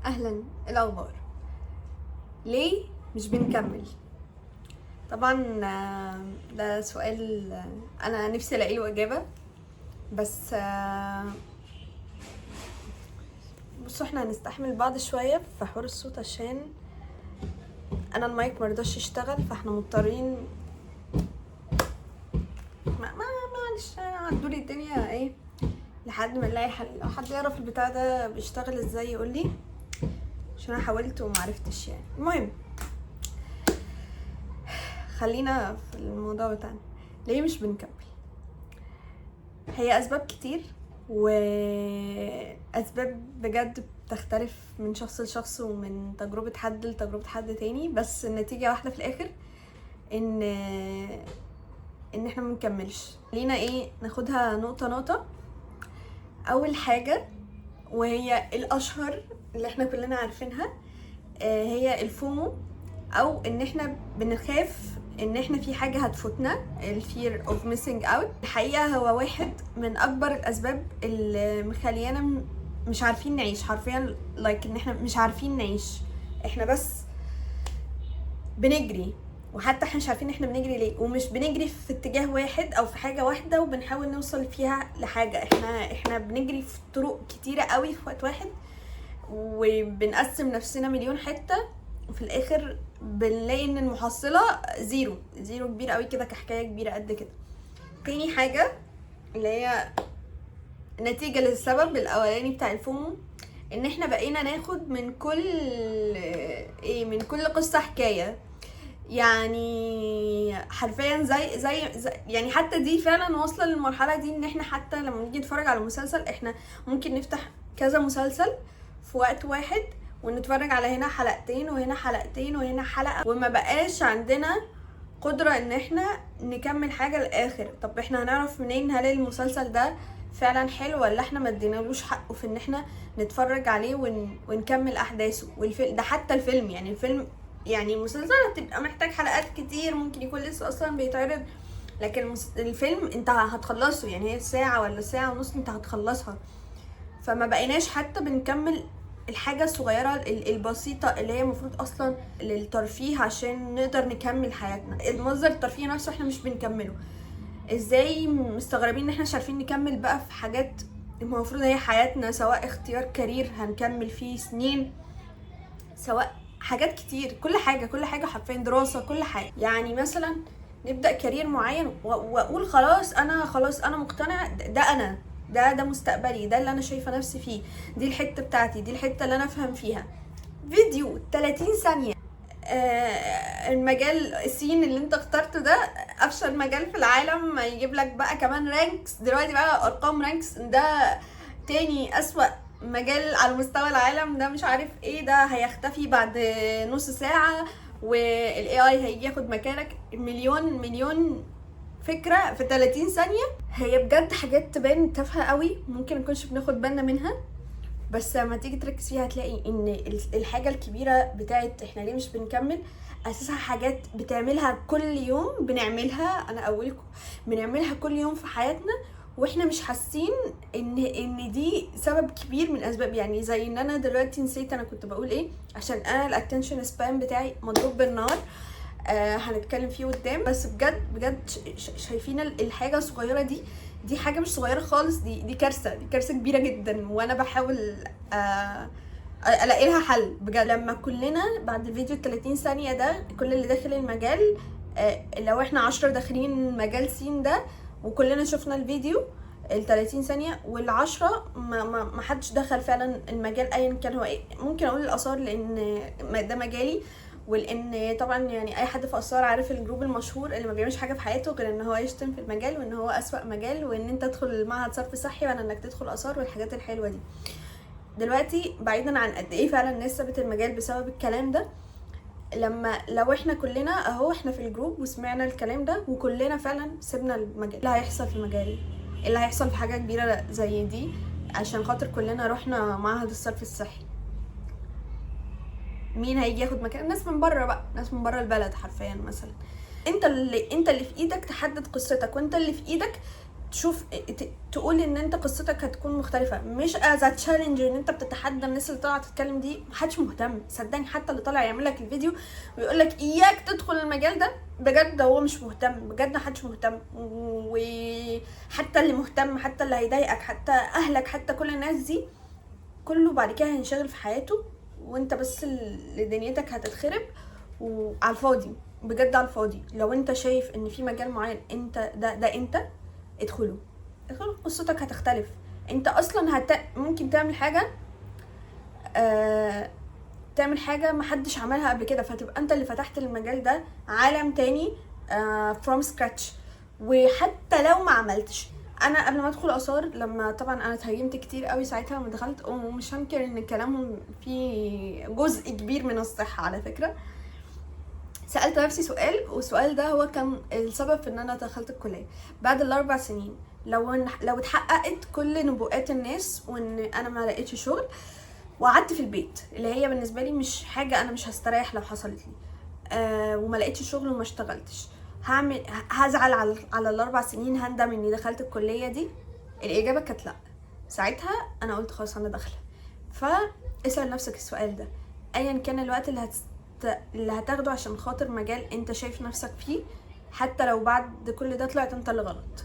اهلا، إيه الاخبار؟ ليه مش بنكمل؟ طبعا ده سؤال انا نفسي الاقي له اجابه. بس بصوا، احنا هنستحمل بعض شويه في حوار الصوت عشان انا المايك مرضاش يشتغل، فاحنا مضطرين. معلش، عدولي الدنيا ايه لحد ما نلاقي حل. لو حد يعرف البتاع ده بيشتغل ازاي يقولي، عشان انا حاولت ومعرفتش. يعني المهم، خلينا في الموضوع بتاعنا. ليه مش بنكمل؟ هي اسباب كتير، واسباب بجد بتختلف من شخص لشخص ومن تجربة حد لتجربة حد تاني، بس النتيجة واحدة في الاخر، ان احنا منكملش. لينا ايه، ناخدها نقطة نقطة. اول حاجة وهي الاشهر اللي احنا كلنا عارفينها، هي الفومو، او ان احنا بنخاف ان احنا في حاجة هتفوتنا، الفير اوف ميسنج اوت. الحقيقة هو واحد من اكبر الاسباب اللي مخليانا مش عارفين نعيش حرفيا. ان احنا مش عارفين نعيش، احنا بس بنجري، وحتى احنا مش عارفين احنا بنجري ليه، ومش بنجري في اتجاه واحد او في حاجة واحدة وبنحاول نوصل فيها لحاجة. احنا بنجري في طرق كتيرة قوي في وقت واحد، وبنقسم نفسنا مليون حتة، وفي الاخر بنلاقي ان المحصلة زيرو زيرو كبير قوي كده، كحكاية كبيرة قد كده. تاني حاجة اللي هي نتيجة للسبب الاولاني بتاع الفومو، ان احنا بقينا ناخد من كل قصة حكاية. يعني حرفيا زي يعني حتى دي فعلا واصلة للمرحلة دي، ان احنا حتى لما نيجي نتفرج على مسلسل، احنا ممكن نفتح كذا مسلسل في وقت واحد ونتفرج على هنا حلقتين وهنا حلقتين وهنا حلقة، وما بقاش عندنا قدرة ان احنا نكمل حاجة للاخر. طب احنا هنعرف منين هل المسلسل ده فعلا حلو، ولا احنا ما ادينالوش حقه في ان احنا نتفرج عليه ونكمل احداثه؟ والفيلم ده، حتى الفيلم، يعني الفيلم، يعني المسلسل هتبقى محتاج حلقات كتير، ممكن يكون لسه اصلا بيتعرض، لكن الفيلم انت هتخلصه، يعني هي ساعة ولا ساعة ونص انت هتخلصها. فما بقيناش حتى بنكمل الحاجة الصغيرة البسيطة اللي هي المفروض اصلا للترفيه عشان نقدر نكمل حياتنا. المصدر الترفيه نفسه احنا مش بنكمله. ازاي مستغربين ان احنا مش عارفين نكمل بقى في حاجات المفروض هي حياتنا، سواء اختيار كارير هنكمل فيه سنين، سواء حاجات كتير، كل حاجة حرفيا، دراسة، كل حاجة. يعني مثلا نبدأ كارير معين واقول خلاص انا مقتنع، ده انا، ده مستقبلي، ده اللي انا شايفة نفسي فيه، دي الحتة بتاعتي، دي الحتة اللي انا افهم فيها. فيديو 30 ثانية، المجال السين اللي انت اخترته ده افشل مجال في العالم، يجيب لك بقى كمان رانكس، دلوقتي بقى ارقام رانكس، ده تاني اسوأ مجال على مستوى العالم، ده مش عارف ايه، ده هيختفي بعد نص ساعة، والاي اي هيجي ياخد مكانك. مليون فكرة في 30 ثانية. هي بجد حاجات تبان تافهة قوي، ممكن نكونش بناخد بالنا منها، بس لما تيجي تركز فيها هتلاقي ان الحاجة الكبيرة بتاعت احنا ليه مش بنكمل اساسها حاجات بتعملها كل يوم، بنعملها انا اولكم، بنعملها كل يوم في حياتنا، واحنا مش حاسين ان دي سبب كبير من اسباب. يعني زي ان انا دلوقتي نسيت انا كنت بقول ايه، عشان انا الاتنشن سبان بتاعي مضروب بالنار. هنتكلم فيه قدام. بس بجد شايفين الحاجة الصغيرة دي حاجة مش صغيرة خالص، دي كارثة كبيرة جدا، وانا بحاول الاقي لها حل بجد. لما كلنا بعد الفيديو 30 ثانية ده، كل اللي داخل المجال، لو احنا 10 داخلين مجال سين ده، وكلنا شفنا الفيديو 30 ثانية، وال10 ما حدش دخل فعلا المجال ايا كان هو ايه. ممكن اقول الاثار لان ده مجالي، ولان طبعا يعني اي حد في اثار عارف الجروب المشهور اللي ما بيعملش حاجه في حياته غير ان هو يشتم في المجال، وان هو اسوأ مجال، وان انت تدخل معهد صرف صحي ولا انك تدخل اثار والحاجات الحلوه دي. دلوقتي بعيدا عن قد ايه فعلا الناس سابت المجال بسبب الكلام ده، لو احنا كلنا اهو احنا في الجروب وسمعنا الكلام ده وكلنا فعلا سيبنا المجال، اللي هيحصل في المجال، اللي هيحصل في حاجه كبيره زي دي عشان خاطر كلنا رحنا معهد الصرف الصحي؟ مين هيجي ياخد مكان؟ ناس من بره بقى، ناس من بره البلد حرفيا. مثلا انت اللي في ايدك تحدد قصتك، وانت اللي في ايدك تشوف تقول ان انت قصتك هتكون مختلفه، مش از تشالنج ان انت بتتحدى الناس اللي طالعه تتكلم دي. محدش مهتم صدقني، حتى اللي طالع يعمل لك الفيديو ويقول لك اياك تدخل المجال ده بجد هو مش مهتم، بجد محدش مهتم. وحتى اللي مهتم، حتى اللي هيضايقك، حتى اهلك، حتى كل الناس دي كله بعد كده هينشغل في حياته، وانت بس اللي دنيتك هتتخرب وعلى الفاضي، بجد على الفاضي. لو انت شايف ان في مجال معين انت ده انت ادخله، قصتك هتختلف. انت اصلا ممكن تعمل حاجه تعمل حاجه محدش عملها قبل كده، فتبقى انت اللي فتحت المجال ده عالم تاني from scratch. وحتى لو ما عملتش، انا قبل ما ادخل اثار، لما طبعا انا اتهيمت كتير قوي ساعتها لما دخلت، ومش هنكر ان كلامهم فيه جزء كبير من الصحه على فكره، سألت نفسي سؤال، والسؤال ده هو كان السبب في ان انا دخلت الكلية. بعد ال4 سنين لو اتحققت كل نبوءات الناس وان انا ما لقيتش شغل وقعدت في البيت، اللي هي بالنسبة لي مش حاجة انا مش هستريح لو حصلت لي، وما لقيتش شغل وما اشتغلتش، هزعل على ال4 سنين، هندم اني دخلت الكلية دي؟ الاجابة كانت لا. ساعتها انا قلت خلاص انا داخلة. فاسأل نفسك السؤال ده، ايا كان الوقت اللي هتاخده عشان خاطر مجال انت شايف نفسك فيه، حتى لو بعد كل ده طلعت انت اللي غلط،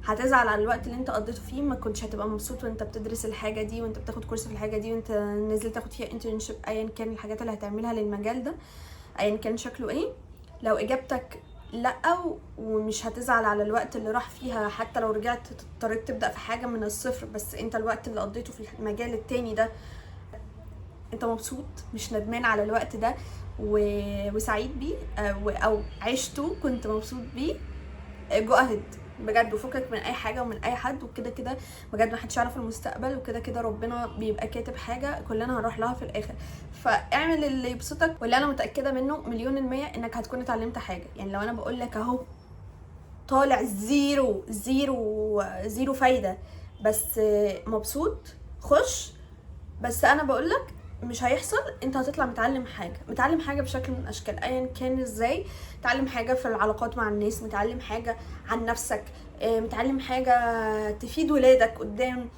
هتزعل على الوقت اللي انت قضيته فيه، ما كنتش هتبقى مبسوط وانت بتدرس الحاجه دي، وانت بتاخد كورس في الحاجه دي، وانت نازل تاخد فيها انترنشيب، ايا كان الحاجات اللي هتعملها للمجال ده ايا كان شكله ايه. لو اجابتك لا ومش هتزعل على الوقت اللي راح فيها، حتى لو رجعت اضطريت تبدا في حاجه من الصفر، بس انت الوقت اللي قضيته في المجال التاني ده انت مبسوط مش ندمان على الوقت ده وسعيد بيه، او عشته كنت مبسوط بيه، جو اهيد بجد، وفكك من اي حاجه ومن اي حد، وكده كده بجد ما حدش يعرف المستقبل، وكده كده ربنا بيبقى كاتب حاجه كلنا هنروح لها في الاخر. فاعمل اللي يبسطك، واللي انا متاكده منه 1,000,000% انك هتكون اتعلمت حاجه. يعني لو انا بقول لك اهو طالع زيرو زيرو زيرو فايده بس مبسوط، خش. بس انا بقول لك مش هيحصل، انت هتطلع متعلم حاجه بشكل من الاشكال ايا كان ازاي. متعلم حاجه في العلاقات مع الناس، متعلم حاجه عن نفسك، متعلم حاجه تفيد ولادك قدام.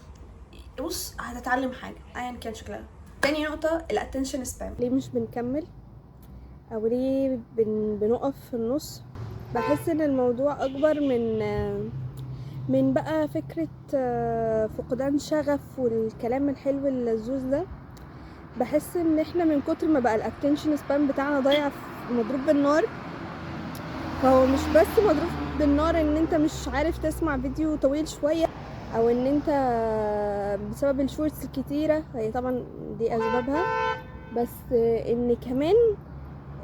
بص هتتعلم حاجه ايا كان شكلها. تاني نقطه الاتنشن سبان، ليه مش بنكمل او ليه بنقف في النص؟ بحس ان الموضوع اكبر من بقى فكرة فقدان شغف والكلام الحلو اللذوذ ده. بحس ان احنا من كتر ما بقى الاتنشن سبان بتاعنا ضايع مضروب بالنار. فهو مش بس مضروب بالنار ان انت مش عارف تسمع فيديو طويل شوية، او ان انت بسبب الشورتس الكتيرة، هي طبعا دي اسبابها، بس ان كمان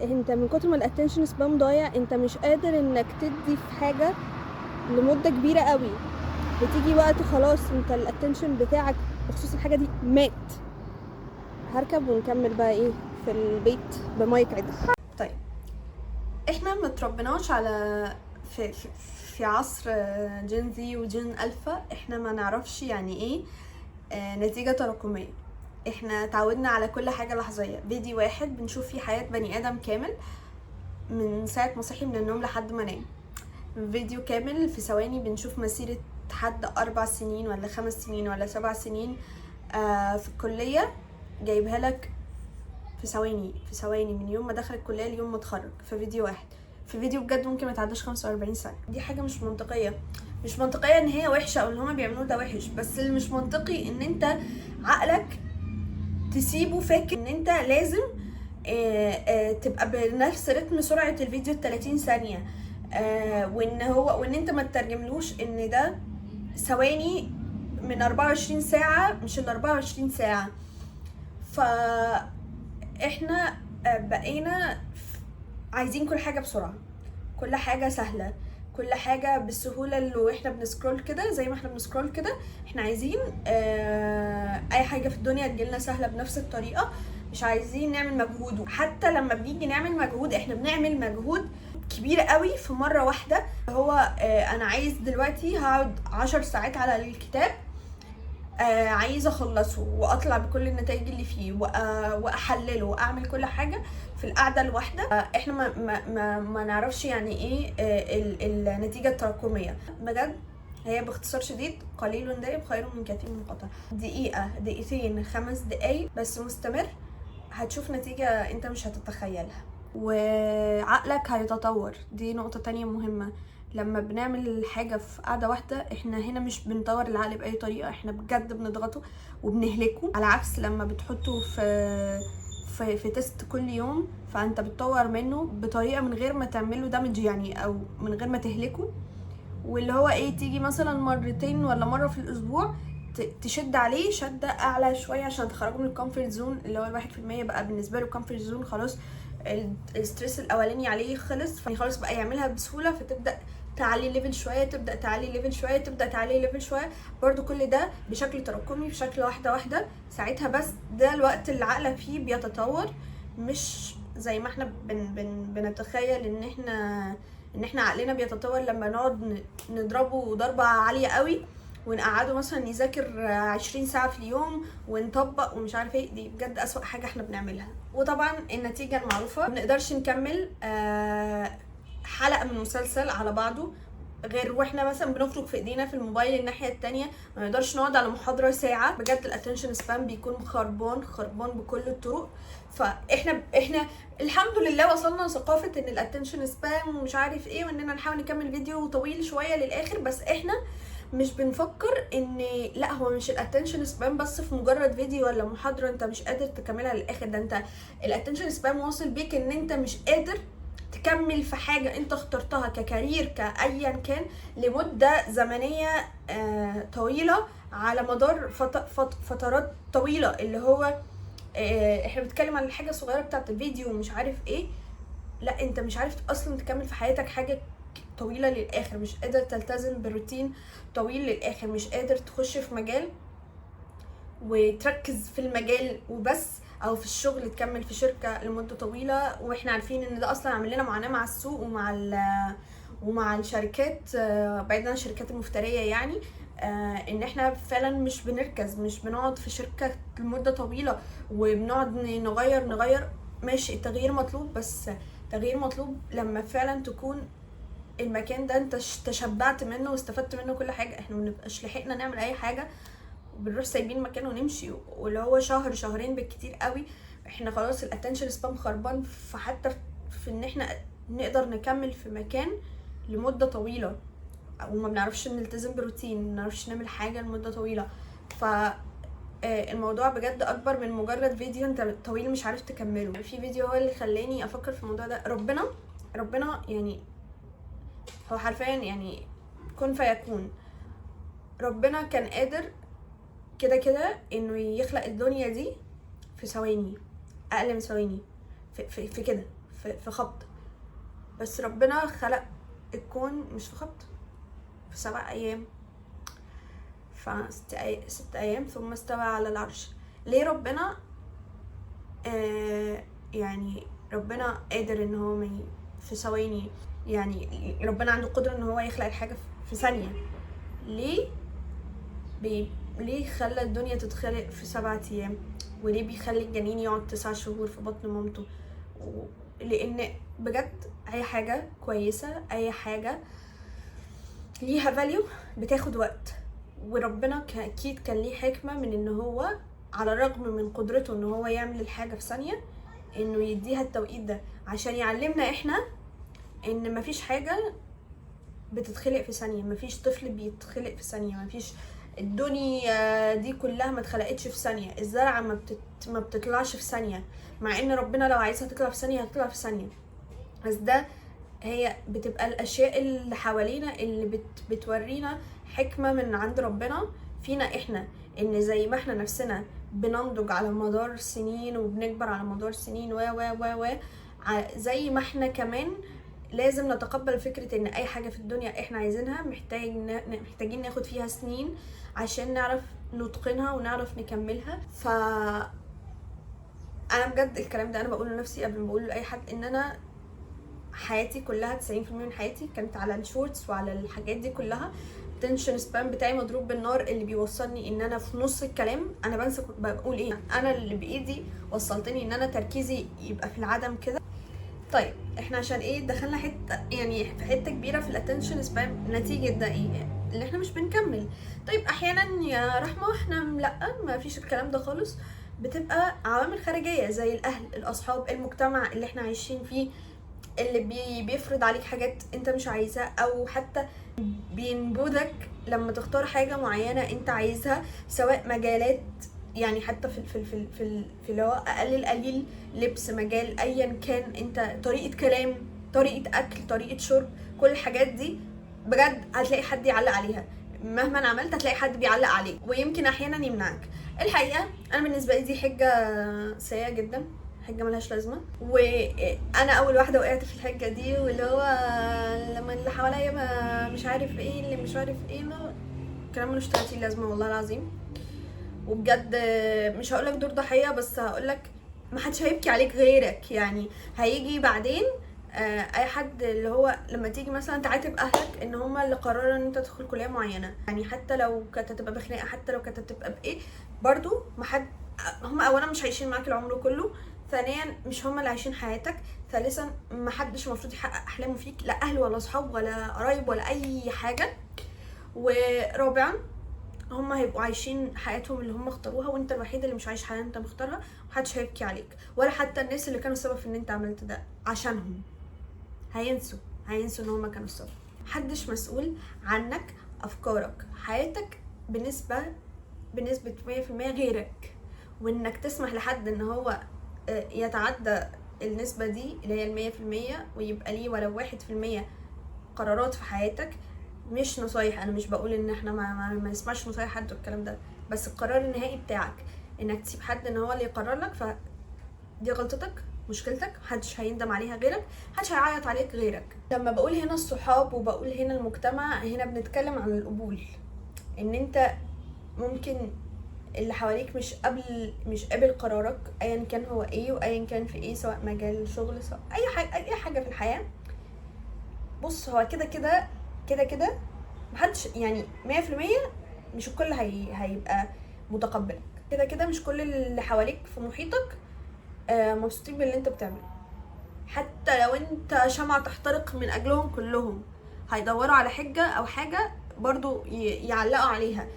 انت من كتر ما الاتنشن سبان ضايع انت مش قادر انك تدي في حاجة لمدة كبيرة قوي. بتيجي وقت خلاص انت الاتنشن بتاعك بخصوص الحاجة دي مات. هركب ونكمل بقى ايه في البيت بمايك عدل. طيب احنا متربناش على في عصر جين زي وجين الفا، احنا ما نعرفش يعني ايه نتيجة تراكمية. احنا تعودنا على كل حاجة لحظية، فيديو واحد بنشوف فيه حياة بني ادم كامل من ساعة ما صحي من النوم لحد ما نام. فيديو كامل في ثواني بنشوف مسيرة حد 4 سنين ولا 5 سنين ولا 7 سنين في الكلية، جايبها لك في ثواني من يوم ما دخل الكلية ليوم ما اتخرج، في فيديو واحد، في فيديو بجد ممكن ما يتعداش 45 سنة. دي حاجة مش منطقية ان هي وحشة او اللي هما بيعملوه ده وحش، بس اللي مش منطقي ان انت عقلك تسيبه فاكر ان انت لازم تبقى بنفس رتم سرعة الفيديو 30 ثانية، وان انت ما تترجملوش ان ده ثواني من 24 ساعة مش ال 24 ساعة. فاحنا بقينا عايزين كل حاجة بسرعة، كل حاجة سهلة، كل حاجة بالسهولة اللي احنا بنسكرول كده، زي ما احنا بنسكرول كده احنا عايزين اي حاجة في الدنيا تجيلنا سهلة بنفس الطريقة، مش عايزين نعمل مجهود. حتى لما بنيجي نعمل مجهود احنا بنعمل مجهود كبير قوي في مرة واحدة. هو انا عايز دلوقتي هقعد 10 ساعات على الكتاب، عايزه اخلصه واطلع بكل النتائج اللي فيه واحلله واعمل كل حاجه في القعده الواحده. احنا ما نعرفش يعني ايه النتيجه التراكميه. بجد هي باختصار شديد قليل دائم خير من كثير منقطع. دقيقة، دقيقتين، 5 دقايق بس مستمر، هتشوف نتيجة انت مش هتتخيلها، وعقلك هيتطور. دي نقطة تانية مهمة. لما بنعمل حاجة في قعدة واحدة، احنا هنا مش بنطور العقل بأي طريقة، احنا بجد بنضغطه وبنهلكه. على عكس لما بتحطه في تيست كل يوم، فانت بتطور منه بطريقة من غير ما تعمله دامج يعني، او من غير ما تهلكه. واللي هو ايه، تيجي مثلا مرتين ولا مرة في الاسبوع تشد عليه شدة اعلى شوية عشان تخرجه من الكومفورت زون، اللي هو 1% بقى بالنسبة له كومفورت زون. خلاص الستريس الاولاني عليه خلص، فخلاص بقى يعملها بسهولة، فتبدأ تعلي ليفل شوية، تبدأ تعلي ليفل شوية، تبدأ تعلي ليفل شوية، برضو كل ده بشكل تراكمي، بشكل واحدة واحدة. ساعتها بس ده الوقت اللي عقلك فيه بيتطور، مش زي ما احنا بنتخيل ان احنا عقلنا بيتطور لما نقعد نضربه ضربة عالية قوي ونقعده مثلا يذاكر 20 ساعة في اليوم ونطبق ومش عارف ايه. دي بجد اسوأ حاجة احنا بنعملها. وطبعا النتيجة المعروفة، منقدرش نكمل حلقة من مسلسل على بعضه غير واحنا مثلا بنفرك في ايدينا في الموبايل الناحية التانية. ما نقدرش نقعد على محاضرة ساعة، بجد الاتنشن سبان بيكون خربان بكل الطرق. فاحنا الحمد لله وصلنا لثقافة ان الاتنشن سبان ومش عارف ايه، واننا نحاول نكمل فيديو طويل شوية للاخر، بس احنا مش بنفكر ان لا، هو مش الاتنشن سبان بس في مجرد فيديو ولا محاضرة انت مش قادر تكملها للاخر. ده انت الاتنشن سبان واصل بيك ان انت مش قادر تكمل في حاجة انت اخترتها ككارير كأيا كان لمدة زمنية طويلة على مدار فترات طويلة. اللي هو احنا بنتكلم عن الحاجة الصغيرة بتاعت الفيديو ومش عارف ايه، لا انت مش عارف اصلا تكمل في حياتك حاجة طويلة للآخر، مش قادر تلتزم بروتين طويل للآخر، مش قادر تخش في مجال وتركز في المجال وبس، او في الشغل تكمل في شركة لمدة طويلة. واحنا عارفين ان ده اصلا عامل لنا معاناة مع السوق ومع الشركات، بعيدا عن الشركات المفترية يعني. ان احنا فعلا مش بنركز، مش بنقعد في شركة لمدة طويلة وبنقعد نغير. ماشي التغيير مطلوب، بس تغيير مطلوب لما فعلا تكون المكان ده انت تشبعت منه واستفدت منه كل حاجة. احنا منبقاش لحقنا نعمل اي حاجة وبنروح سايبين المكان ونمشي، واللي هو شهر شهرين بالكتير قوي احنا خلاص الاتنشن سبام خربان. فحتى في ان احنا نقدر نكمل في مكان لمدة طويلة، وما بنعرفش نلتزم بروتين، ما بنعرفش نعمل حاجة لمدة طويلة. الموضوع بجد اكبر من مجرد فيديو انت طويل مش عارف تكمله. في فيديو هو اللي خلاني افكر في الموضوع ده. ربنا يعني هو حرفيا يعني كن فيكون. ربنا كان قادر كده انه يخلق الدنيا دي في ثواني، اقل من ثواني، في كده في خبط. بس ربنا خلق الكون مش في خبط، في 7 ايام، ست ايام ثم استوى على العرش. ليه ربنا يعني ربنا قادر ان هو في ثواني، يعني ربنا عنده قدرة ان هو يخلق الحاجة في ثانية. ليه خلى الدنيا تتخلق في 7 ايام؟ وليه بيخلي الجنين يقعد 9 شهور في بطن مامته؟ لان بجد اي حاجة كويسة، اي حاجة ليها فاليو بتاخد وقت. وربنا اكيد كان ليه حكمة من ان هو على الرغم من قدرته ان هو يعمل الحاجة في ثانية، انه يديها التوقيت ده عشان يعلمنا احنا ان مفيش حاجة بتتخلق في ثانية، مفيش طفل بيتخلق في ثانية، مفيش الدنيا دي كلها ما اتخلقتش في ثانية. الزرعة ما بتطلعش في ثانية، مع ان ربنا لو عايزها تطلع في ثانية هتطلع في ثانية. بس ده هي بتبقى الاشياء اللي حوالينا اللي بتورينا حكمة من عند ربنا فينا احنا، ان زي ما احنا نفسنا بننضج على مدار سنين وبنكبر على مدار سنين و زي ما احنا كمان لازم نتقبل فكرة ان اي حاجة في الدنيا احنا عايزينها محتاجين ناخد فيها سنين عشان نعرف نتقنها ونعرف نكملها. انا بجد الكلام ده انا بقوله لنفسي قبل ما بقوله لاي حد، ان انا حياتي كلها 90% من حياتي كانت على الشورتس وعلى الحاجات دي كلها. التنشن سبان بتاعي مضروب بالنار، اللي بيوصلني ان انا في نص الكلام انا بنسى بقول ايه. انا اللي بايدي وصلتني ان انا تركيزي يبقى في العدم كده. احنا عشان ايه دخلنا حته يعني في حته كبيره في الاتنشن سبان؟ نتيجه ده ايه؟ اللي احنا مش بنكمل. طيب احيانا يا رحمه احنا لا، ما فيش الكلام ده خالص، بتبقى عوامل خارجيه زي الاهل، الاصحاب، المجتمع اللي احنا عايشين فيه، اللي بيفرض عليك حاجات انت مش عايزها، او حتى بينبذك لما تختار حاجه معينه انت عايزها، سواء مجالات يعني حتى في اللي هو اقل القليل، لبس، مجال، ايا كان، انت طريقه كلام، طريقه اكل، طريقه شرب، كل الحاجات دي بجد هتلاقي حد يعلق عليها. مهما عملت هتلاقي حد بيعلق عليك، ويمكن احيانا يمنعك. الحقيقه انا بالنسبه لي دي حجه سيئه جدا، حاجه ملهاش لازمه، وانا اول واحده وقعت في الحجه دي، واللي هو لما اللي حواليا ما مش عارف ايه، اللي مش عارف ايه، لا كلام ملوش 30 لازمه والله العظيم. وبجد مش هقولك دور ضحيه، بس هقولك محدش هيبكي عليك غيرك. يعني هيجي بعدين اي حد اللي هو لما تيجي مثلا تعاتب اهلك ان هما اللي قرروا ان انت تدخل كليه معينه، يعني حتى لو كانت هتبقى بخناقه، حتى لو كانت هتبقى بايه، برضو هما اولا مش عايشين معاك العمر كله، ثانيا مش هما اللي عايشين حياتك، ثالثا محدش المفروض يحقق احلامه فيك، لا اهل ولا اصحاب ولا قرايب ولا اي حاجه، ورابعا هم هيبقوا عايشين حياتهم اللي هم اختاروها، وانت الوحيد اللي مش عايش حياه انت مختارها، ومحدش هيبكي عليك، ولا حتى الناس اللي كانوا السبب في ان انت عملت ده عشانهم هينسوا ان هم كانوا السبب. محدش مسؤول عنك، افكارك، حياتك بنسبه 100% غيرك، وانك تسمح لحد ان هو يتعدى النسبه دي اللي هي 100% ويبقى ليه ولو 1% قرارات في حياتك. مش نصايح، انا مش بقول ان احنا ما نسمعش نصايح حد والكلام ده، بس القرار النهائي بتاعك انك تسيب حد ان هو اللي يقرر لك، فدي غلطتك، مشكلتك، محدش هيندم عليها غيرك، محدش هيعيط عليك غيرر. لما بقول هنا الصحاب وبقول هنا المجتمع، هنا بنتكلم عن القبول، ان انت ممكن اللي حواليك مش قابل قرارك ايا كان هو ايه، وايا كان في ايه، سواء مجال شغل، سواء اي حاجه في الحياه. بص هو كده محدش يعني 100% مش الكل هيبقى متقبلك، كده مش كل اللي حواليك في محيطك مبسوطين باللي انت بتعمله، حتى لو انت شمعة تحترق من اجلهم كلهم هيدوروا على حجة او حاجة برضو يعلقوا عليها،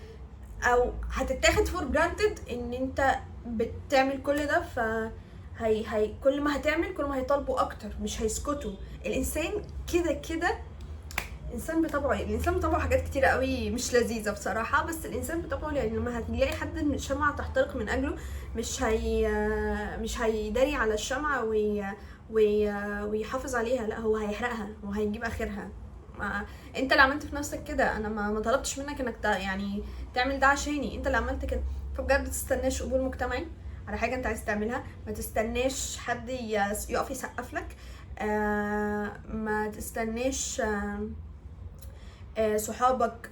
او هتتاخد فور جرانتد ان انت بتعمل كل ده، ف هي كل ما هتعمل كل ما هيطالبوا اكتر، مش هيسكتوا. الانسان كده الانسان بطبعه حاجات كتيره قوي مش لذيذه بصراحه، بس الانسان بطبعه يعني لما هتلاقي حد شمعة تحترق من اجله مش هيداري على الشمعة ويحافظ عليها، لا هو هيحرقها وهيجيب اخرها. انت اللي عملت في نفسك كده، انا ما طلبتش منك انك يعني تعمل ده عشاني، انت اللي عملت كده. فبجد تستناش قبول مجتمعي على حاجه انت عايز تعملها، ما تستناش حد يقف يسقف لك، ما تستناش صحابك،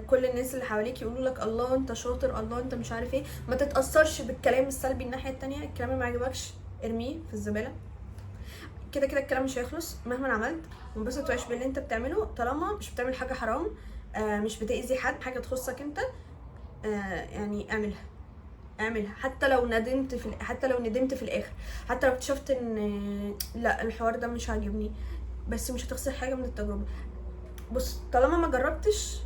كل الناس اللي حواليك يقولوا لك الله انت شاطر، الله انت مش عارف ايه. ما تتاثرش بالكلام السلبي الناحيه التانية، الكلام اللي ما عجبكش ارميه في الزباله، كده الكلام مش هيخلص مهما عملت. وانبسط وعيش باللي انت بتعمله، طالما مش بتعمل حاجه حرام، مش بتاذي حد، حاجه تخصك انت، يعني اعملها حتى لو ندمت في الاخر، حتى لو اكتشفت ان لا الحوار ده مش عاجبني، بس مش هتخسر حاجه من التجربه. بص طالما ما جربتش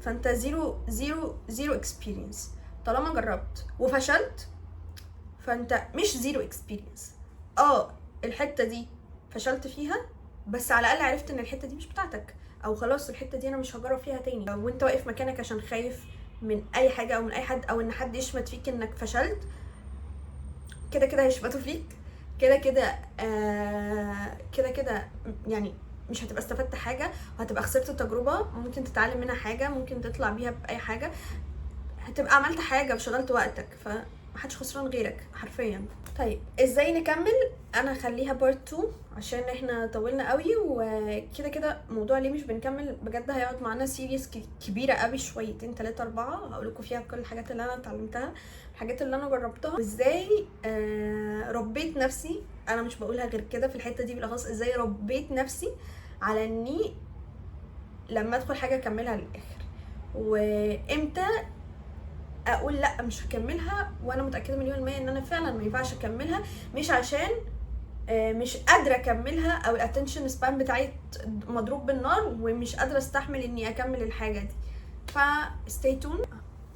فانت زيرو اكسبيرينس، طالما جربت وفشلت فانت مش زيرو اكسبيرينس. الحته دي فشلت فيها، بس على الاقل عرفت ان الحته دي مش بتاعتك، او خلاص الحته دي انا مش هجرب فيها تاني. وانت واقف مكانك عشان خايف من اي حاجه او من اي حد، او ان حد يشمت فيك انك فشلت، كده هيشمتوا فيك، كده يعني مش هتبقى استفدت حاجه، وهتبقى خسرت تجربه ممكن تتعلم منها حاجه، ممكن تطلع بيها باي حاجه، هتبقى عملت حاجه وشغلت وقتك، فمحدش خسران غيرك حرفيا. طيب ازاي نكمل؟ انا هخليها بارت 2 عشان احنا طولنا قوي، وكده موضوع ليه مش بنكمل بجد هيقعد معانا سيريس كبيره قوي، شويتين 3 4 هقول لكم فيها كل الحاجات اللي انا اتعلمتها، الحاجات اللي انا جربتها، وازاي ربيت نفسي. انا مش بقولها غير كده في الحته دي بالاخص، ازاي ربيت نفسي على اني لما ادخل حاجه اكملها للاخر، وامتى اقول لا مش هكملها وانا متاكده مليون المية ان انا فعلا ما ينفعش اكملها، مش عشان مش قادره اكملها او الاتنشن سبان بتاعي مضروب بالنار ومش قادره استحمل اني اكمل الحاجه دي، stay tuned.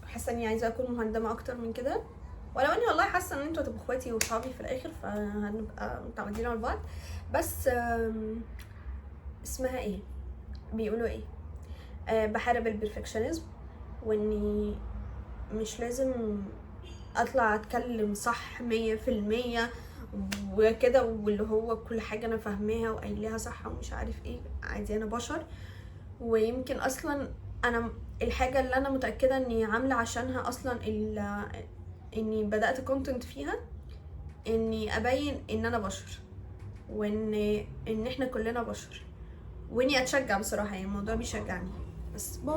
حاسه اني عايزه اكون مهندمه اكتر من كده، ولو اني والله حاسه ان انتوا هتبقوا اخواتي وصحابي في الاخر، فهنبقى متعودين على بعض. بس اسمها ايه، بيقولوا ايه، بحارب البرفكشنزم، واني مش لازم اطلع اتكلم صح 100% وكده، واللي هو كل حاجه انا فاهماها وقايلاها صح ومش عارف ايه. عادي، انا بشر. ويمكن اصلا انا الحاجه اللي انا متاكده اني عامله عشانها اصلا اني بدات كونتنت فيها، اني ابين ان انا بشر، ان احنا كلنا بشر، واني اتشجع بصراحه. يعني الموضوع بيشجعني. بس باي.